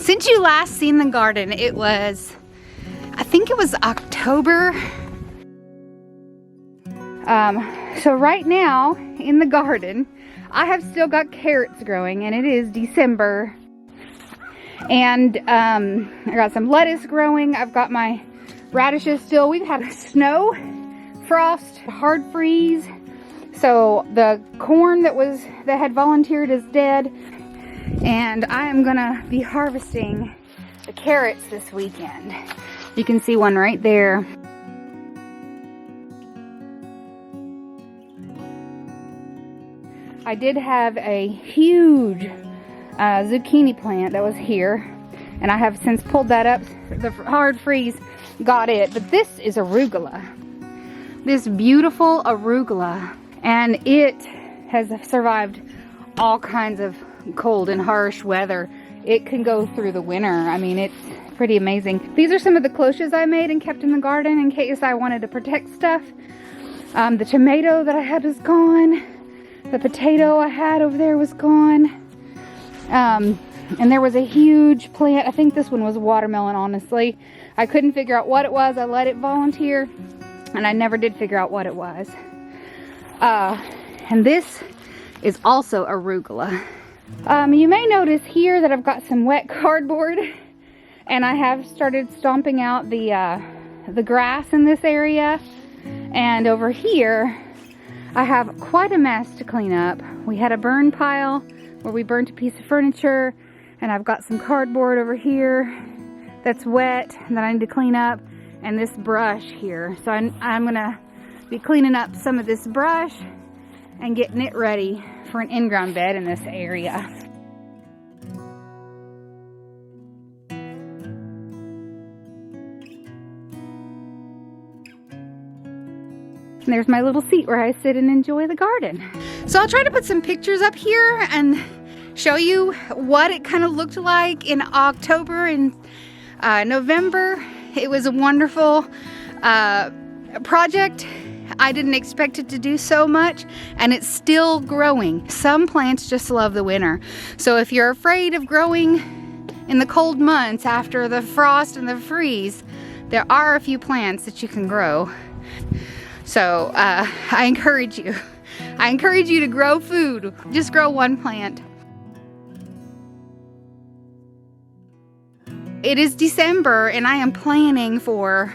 Since you last seen the garden, it was, I think it was October. So right now in the garden, I have still got carrots growing, and it is December. And I got some lettuce growing. I've got my radishes still. We've had a snow, frost, hard freeze. So the corn that had volunteered is dead. And I am gonna be harvesting the carrots this weekend. You can see one right there. I did have a huge zucchini plant that was here, and I have since pulled that up. The hard freeze got it, but this is arugula. This beautiful arugula, and it has survived all kinds of cold and harsh weather. It can go through the winter. I mean, it's pretty amazing. These are some of the cloches I made and kept in the garden in case I wanted to protect stuff. The tomato that I had is gone. The potato I had over there was gone. And there was a huge plant. I think this one was watermelon, honestly. I couldn't figure out what it was. I let it volunteer, and I never did figure out what it was. And this is also arugula. You may notice here that I've got some wet cardboard, and I have started stomping out the grass in this area. And over here, I have quite a mess to clean up. We had a burn pile where we burnt a piece of furniture, and I've got some cardboard over here that's wet that I need to clean up, and this brush here. So I'm gonna be cleaning up some of this brush and getting it ready for an in-ground bed in this area. And there's my little seat where I sit and enjoy the garden. So I'll try to put some pictures up here and show you what it kind of looked like in October and November. It was a wonderful project. I didn't expect it to do so much, and it's still growing. Some plants just love the winter. So if you're afraid of growing in the cold months after the frost and the freeze, there are a few plants that you can grow. So I encourage you to grow food. Just grow one plant. It is December, and I am planning for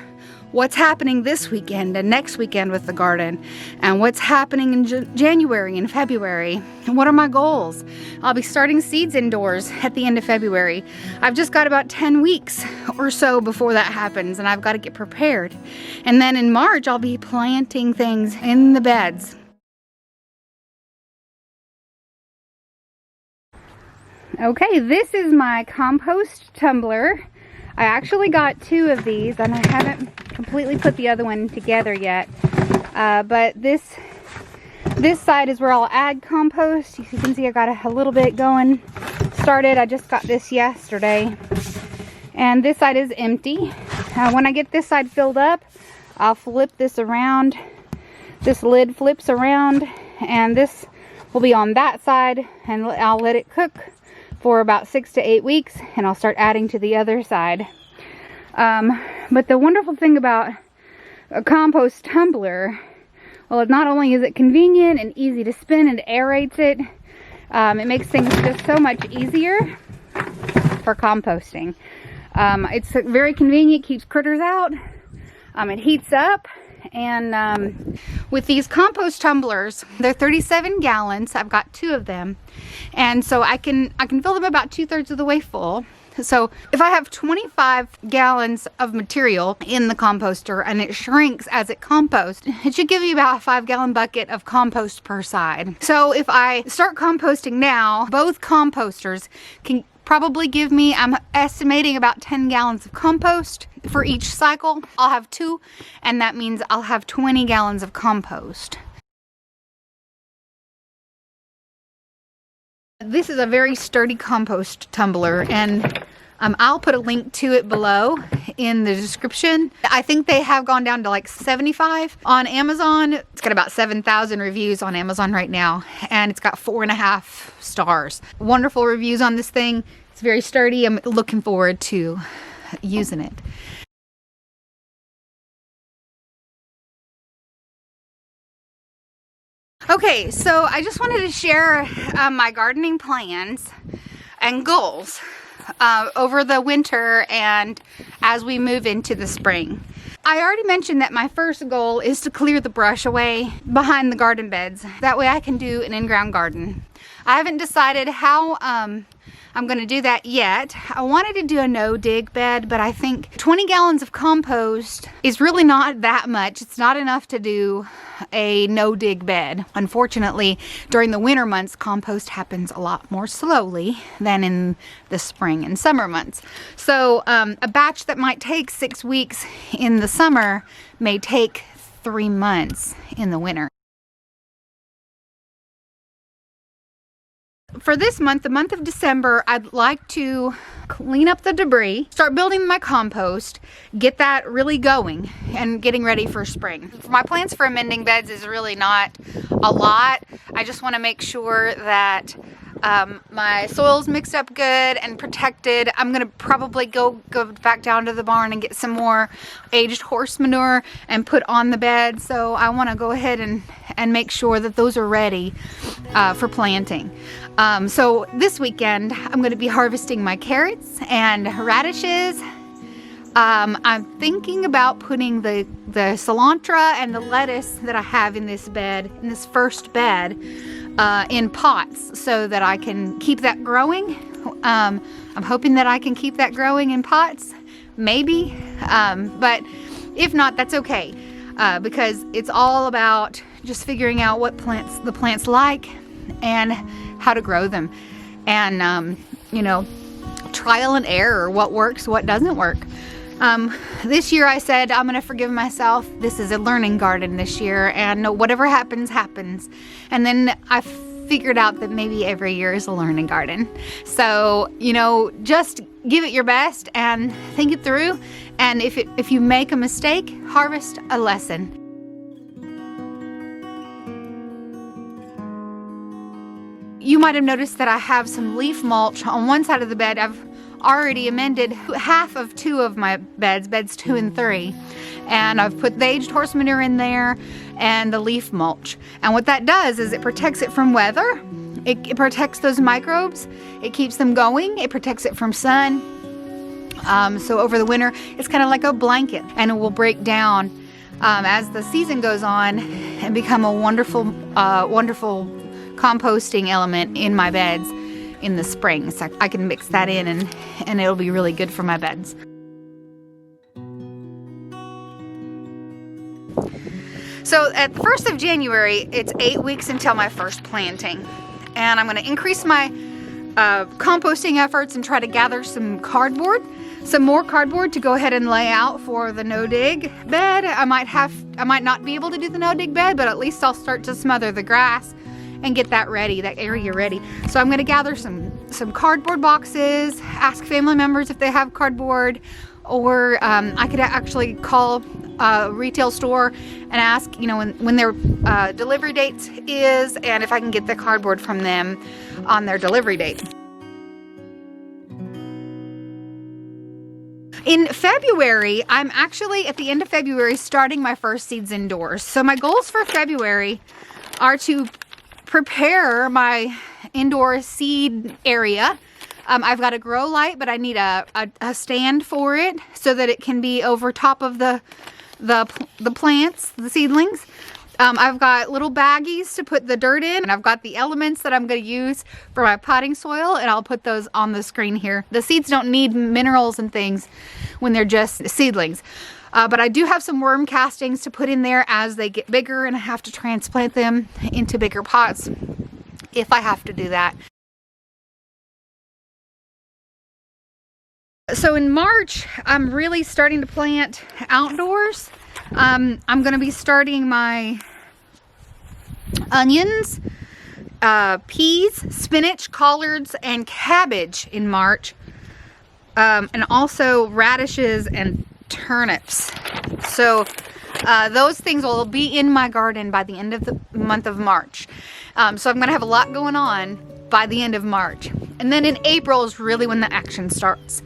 what's happening this weekend and next weekend with the garden, and what's happening in January and February, and what are my goals. I'll be starting seeds indoors at the end of February. I've just got about 10 weeks or so before that happens, and I've got to get prepared. And then in March, I'll be planting things in the beds. Okay, this is my compost tumbler. I actually got 2 of these, and I haven't completely put the other one together yet. But this side is where I'll add compost. You can see I got a little bit going started. I just got this yesterday. And this side is empty. When I get this side filled up, I'll flip this around. This lid flips around, and this will be on that side, and I'll let it cook for about 6 to 8 weeks, and I'll start adding to the other side. But the wonderful thing about a compost tumbler, well, not only is it convenient and easy to spin and aerates it, it makes things just so much easier for composting. It's very convenient, keeps critters out, it heats up. And with these compost tumblers, they're 37 gallons. I've got 2 of them, and so I can fill them about 2/3 of the way full. So if I have 25 gallons of material in the composter and it shrinks as it composts, it should give you about a 5-gallon bucket of compost per side. So if I start composting now, both composters can probably give me, I'm estimating, about 10 gallons of compost for each cycle. I'll have 2, and that means I'll have 20 gallons of compost. This is a very sturdy compost tumbler, and I'll put a link to it below in the description. I think they have gone down to like 75 on Amazon. It's got about 7,000 reviews on Amazon right now, and it's got 4.5 stars. Wonderful reviews on this thing. It's very sturdy. I'm looking forward to using it. Okay, so I just wanted to share my gardening plans and goals over the winter and as we move into the spring. I already mentioned that my first goal is to clear the brush away behind the garden beds. That way I can do an in-ground garden. I haven't decided how I'm going to do that yet. I wanted to do a no-dig bed, but I think 20 gallons of compost is really not that much. It's not enough to do a no-dig bed. Unfortunately, during the winter months, compost happens a lot more slowly than in the spring and summer months. So a batch that might take 6 weeks in the summer may take 3 months in the winter. For this month, the month of December, I'd like to clean up the debris, start building my compost, get that really going and getting ready for spring. My plans for amending beds is really not a lot. I just want to make sure that my soil's mixed up good and protected. I'm gonna probably go back down to the barn and get some more aged horse manure and put on the bed. So I want to go ahead and make sure that those are ready for planting. So this weekend I'm going to be harvesting my carrots and radishes. I'm thinking about putting the cilantro and the lettuce that I have in this bed, in this first bed, in pots so that I can keep that growing. I'm hoping that I can keep that growing in pots, maybe, but if not, that's okay, because it's all about just figuring out what the plants like and how to grow them, and you know, trial and error, what works, what doesn't work. This year I said I'm gonna forgive myself. This is a learning garden this year, and whatever happens, happens. And then I figured out that maybe every year is a learning garden. So, you know, just give it your best and think it through. And if you make a mistake, harvest a lesson. You might have noticed that I have some leaf mulch on one side of the bed. I've already amended half of 2 of my beds, beds 2 and 3. And I've put the aged horse manure in there and the leaf mulch. And what that does is it protects it from weather. It protects those microbes. It keeps them going. It protects it from sun. So over the winter, it's kind of like a blanket, and it will break down as the season goes on and become a wonderful, wonderful composting element in my beds in the spring. So I can mix that in and it'll be really good for my beds. So at the 1st of January, it's 8 weeks until my first planting. And I'm going to increase my composting efforts and try to gather some more cardboard to go ahead and lay out for the no-dig bed. I might not be able to do the no-dig bed, but at least I'll start to smother the grass and get that ready, that area ready. So I'm going to gather some cardboard boxes, ask family members if they have cardboard, or I could actually call a retail store and ask, you know, when their delivery date is, and if I can get the cardboard from them on their delivery date. In February, I'm actually at the end of February starting my first seeds indoors. So my goals for February are to prepare my indoor seed area. I've got a grow light, but I need a stand for it so that it can be over top of the plants, the seedlings. I've got little baggies to put the dirt in, and I've got the elements that I'm going to use for my potting soil, and I'll put those on the screen here. The seeds don't need minerals and things when they're just seedlings. But I do have some worm castings to put in there as they get bigger, and I have to transplant them into bigger pots if I have to do that. So in March, I'm really starting to plant outdoors. I'm going to be starting my onions, peas, spinach, collards, and cabbage in March. And also radishes and turnips. So those things will be in my garden by the end of the month of March. So I'm going to have a lot going on by the end of March. And then in April is really when the action starts.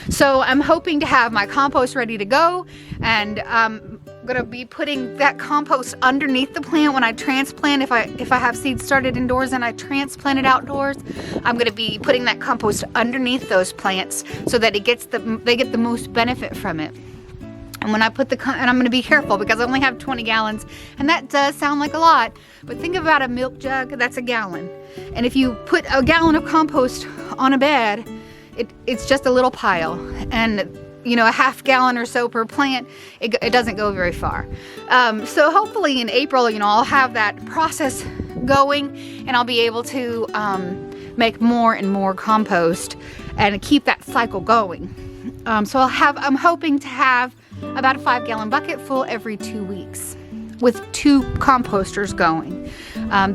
So I'm hoping to have my compost ready to go, and I'm gonna be putting that compost underneath the plant when I transplant. If I have seeds started indoors and I transplant it outdoors, I'm gonna be putting that compost underneath those plants so that they get the most benefit from it. And when I put and I'm gonna be careful because I only have 20 gallons, and that does sound like a lot, but think about a milk jug, that's a gallon. And if you put a gallon of compost on a bed, it's just a little pile, and you know, a half gallon or so per plant, it doesn't go very far. So hopefully in April, you know, I'll have that process going, and I'll be able to make more and more compost and keep that cycle going. So I'm hoping to have about a 5-gallon bucket full every 2 weeks with 2 composters going.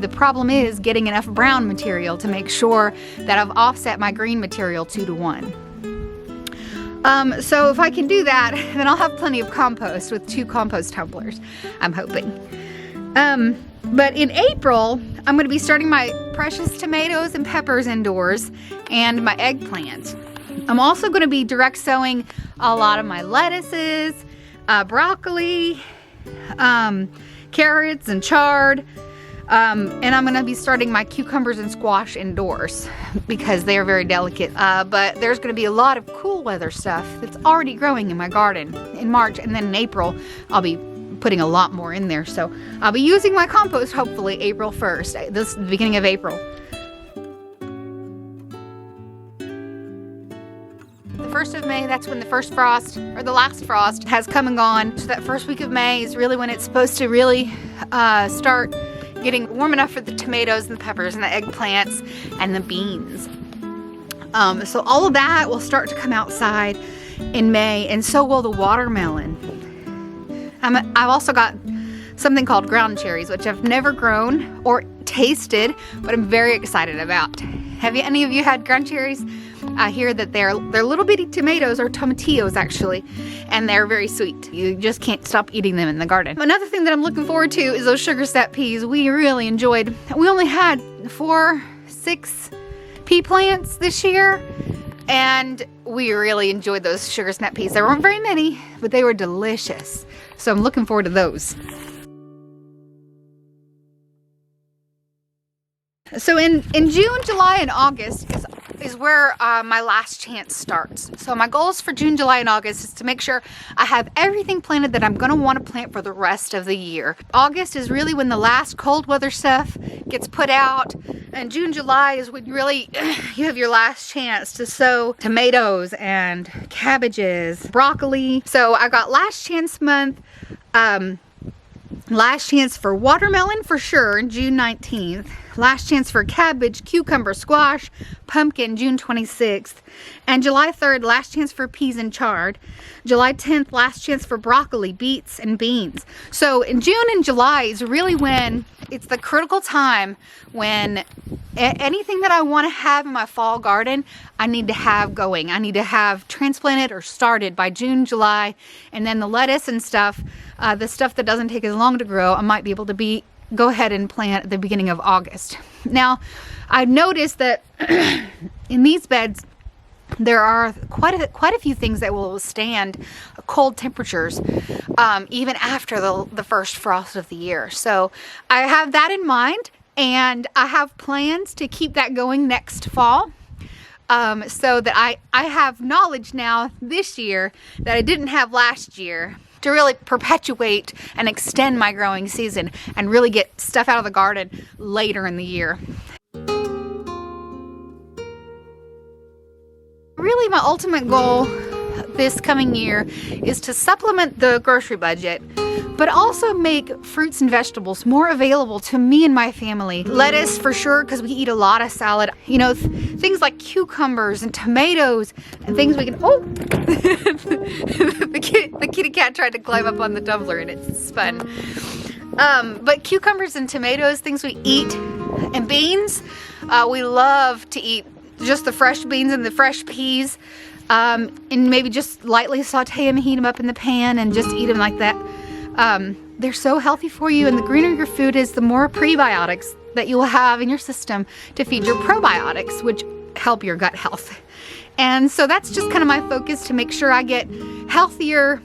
The problem is getting enough brown material to make sure that I've offset my green material 2 to 1. So if I can do that, then I'll have plenty of compost with 2 compost tumblers, I'm hoping. But in April, I'm going to be starting my precious tomatoes and peppers indoors and my eggplant. I'm also going to be direct sowing a lot of my lettuces, broccoli, carrots and chard, and I'm going to be starting my cucumbers and squash indoors because they are very delicate. But there's going to be a lot of cool weather stuff that's already growing in my garden in March, and then in April I'll be putting a lot more in there. So I'll be using my compost hopefully April 1st, the beginning of April. The 1st of May, that's when the first frost, or the last frost, has come and gone. So that first week of May is really when it's supposed to really start getting warm enough for the tomatoes and the peppers and the eggplants and the beans. So all of that will start to come outside in May, and so will the watermelon. I've also got something called ground cherries, which I've never grown or tasted, but I'm very excited about. Have any of you had ground cherries? I hear that they're little bitty tomatoes, or tomatillos actually, and they're very sweet. You just can't stop eating them in the garden. Another thing that I'm looking forward to is those sugar snap peas. We really enjoyed. We only had 6 pea plants this year, and we really enjoyed those sugar snap peas. There weren't very many, but they were delicious. So I'm looking forward to those. So in June, July, and August is where my last chance starts. So my goals for June, July, and August is to make sure I have everything planted that I'm going to want to plant for the rest of the year. August is really when the last cold weather stuff gets put out, and June, July is when really you have your last chance to sow tomatoes and cabbages, broccoli. So I got last chance month, last chance for watermelon for sure, June 19th. Last chance for cabbage, cucumber, squash, pumpkin, June 26th. And July 3rd, last chance for peas and chard. July 10th, last chance for broccoli, beets, and beans. So in June and July is really when it's the critical time when anything that I want to have in my fall garden, I need to have going. I need to have transplanted or started by June, July, and then the lettuce and stuff, the stuff that doesn't take as long to grow, I might be able to go ahead and plant at the beginning of August. Now, I've noticed that in these beds, there are quite a few things that will withstand cold temperatures even after the first frost of the year. So I have that in mind, and I have plans to keep that going next fall. So that I have knowledge now this year that I didn't have last year, to really perpetuate and extend my growing season and really get stuff out of the garden later in the year. Really, my ultimate goal this coming year is to supplement the grocery budget, but also make fruits and vegetables more available to me and my family. Lettuce for sure, because we eat a lot of salad. You know, things like cucumbers and tomatoes and things we can, oh! the kitty cat tried to climb up on the tumbler and it's fun. But cucumbers and tomatoes, things we eat, and beans, we love to eat just the fresh beans and the fresh peas, and maybe just lightly saute them and heat them up in the pan and just eat them like that. they're so healthy for you, and the greener your food is, the more prebiotics that you will have in your system to feed your probiotics, which help your gut health. And so that's just kind of my focus, to make sure I get healthier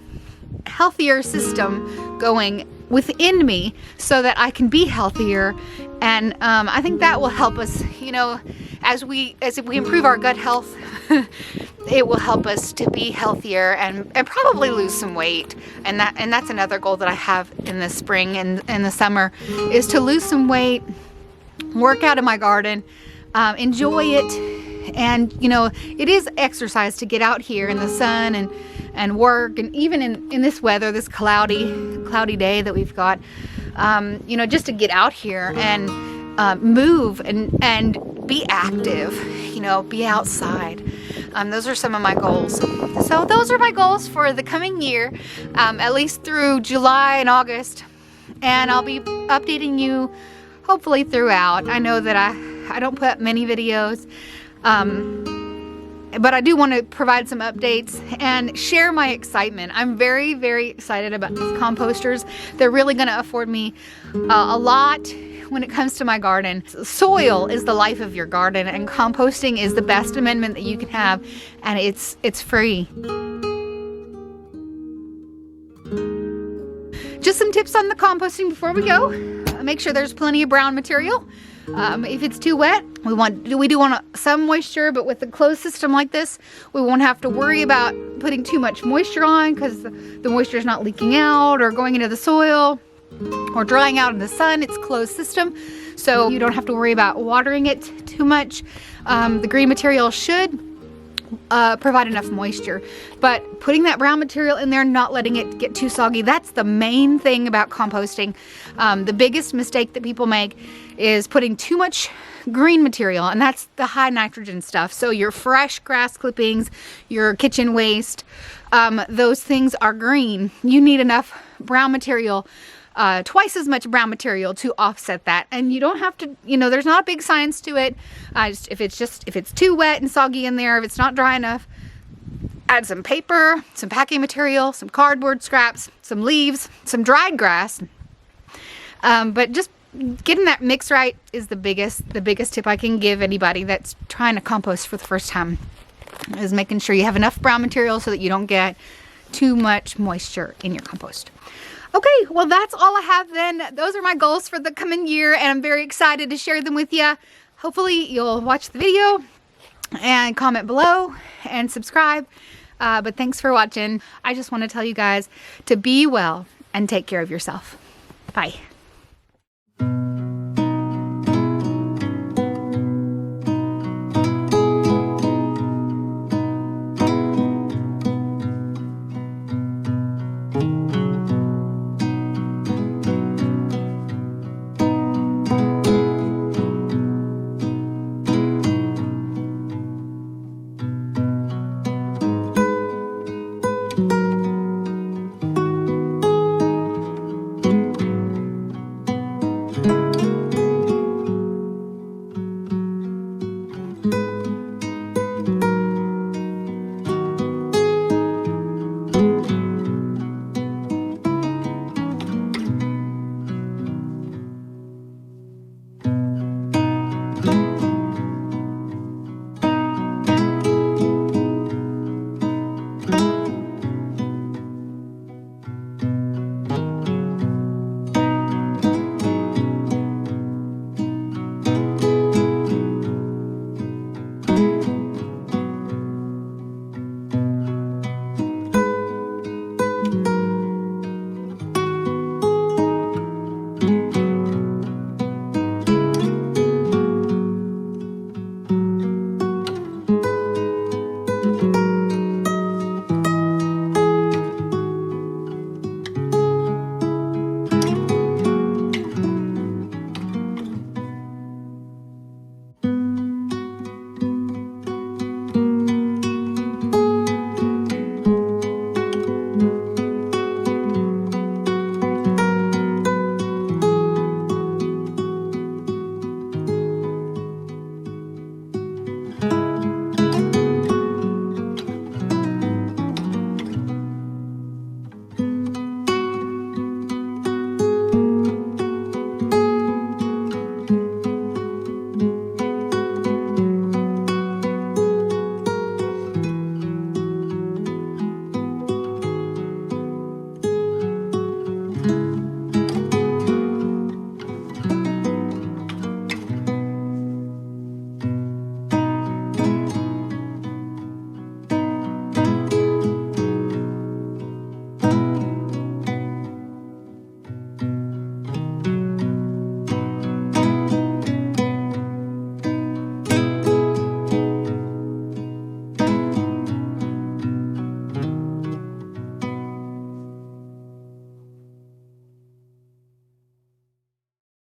system going within me so that I can be healthier. And I think that will help us, you know, as we improve our gut health, it will help us to be healthier and probably lose some weight. And that's another goal that I have in the spring and the summer, is to lose some weight, work out in my garden, enjoy it. And you know, it is exercise to get out here in the sun and work, and even in this weather, this cloudy day that we've got, you know, just to get out here and move and be active, you know, be outside. Those are some of my goals. So those are my goals for the coming year, at least through July and August, and I'll be updating you hopefully throughout. I know that I don't put up many videos, but I do want to provide some updates and share my excitement. I'm very, very excited about these composters. They're really going to afford me a lot when it comes to my garden. Soil is the life of your garden, and composting is the best amendment that you can have, and it's free. Just some tips on the composting before we go. Make sure there's plenty of brown material. If it's too wet, we do want some moisture, but with a closed system like this, we won't have to worry about putting too much moisture on, because the moisture is not leaking out or going into the soil or drying out in the sun. It's a closed system, so you don't have to worry about watering it too much. The green material should provide enough moisture, but putting that brown material in there, not letting it get too soggy, that's the main thing about composting. The biggest mistake that people make is putting too much green material, and that's the high nitrogen stuff. So your fresh grass clippings, your kitchen waste, those things are green. You need enough brown material, twice as much brown material to offset that. And you don't have to, you know, there's not a big science to it. If it's too wet and soggy in there, if it's not dry enough, add some paper, some packing material, some cardboard scraps, some leaves, some dried grass. But just getting that mix right is the biggest tip I can give anybody that's trying to compost for the first time, is making sure you have enough brown material so that you don't get too much moisture in your compost. Okay, well, that's all I have then. Those are my goals for the coming year, and I'm very excited to share them with you. Hopefully you'll watch the video and comment below and subscribe. But thanks for watching. I just want to tell you guys to be well and take care of yourself. Bye.